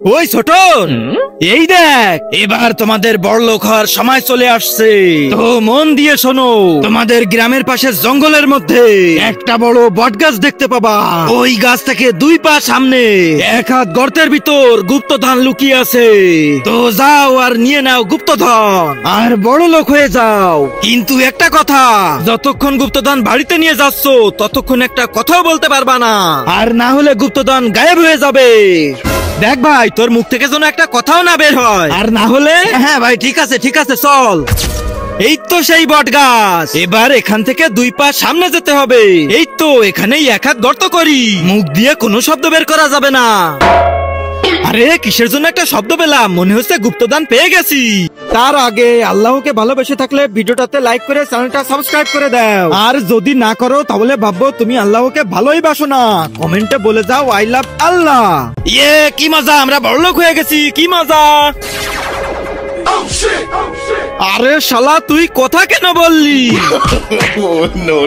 ওই ছোটন, এই দেখ, এবার তোমাদের বড়লোক হওয়ার সময় চলে আসছে। তো মন দিয়ে শোনো, তোমাদের গ্রামের পাশে জঙ্গলের মধ্যে একটা বড় বট গাছ দেখতে পাবা। ওই গাছ থেকে 2 পা সামনে এক হাত গর্তের ভিতর গুপ্তধন লুকিয়ে আছে। তো যাও আর নিয়ে নাও গুপ্তধন, আর বড় লোক হয়ে যাও। কিন্তু একটা কথা, যতক্ষণ গুপ্তধন বাড়িতে নিয়ে যাচ্ছ ততক্ষণ একটা কথাও বলতে পারবা না, আর না হলে গুপ্তধন গায়েব হয়ে যাবে। দেখ ভাই, তোর মুখ থেকে যেন একটা কথাও না বের হয়, আর না হলে। হ্যাঁ ভাই, ঠিক আছে ঠিক আছে, চল। এই তো সেই বট গাছ। এবার এখান থেকে 2 পা সামনে যেতে হবে। এই তো এখানেই এক হাত গর্ত করি, মুখ দিয়ে কোনো শব্দ বের করা যাবে না। আরে কিসের জন্য একটা শব্দ পেলাম, মনে হচ্ছে গুপ্তদান পেয়ে গেছি। তার আগে আল্লাহকে ভালোবেসে থাকলে ভিডিওটাতে লাইক করে চ্যানেলটা সাবস্ক্রাইব করে দাও, আর যদি না করো তাহলে ভাববো তুমি আল্লাহকে ভালোই বাসো না। কমেন্টে বলে যাও আই লাভ আল্লাহ। ইয়ে কি মজা, আমরা বড়লোক হয়ে গেছি, কি মজা। আরে শালা, তুই কথা কেন বললি? Oh, no.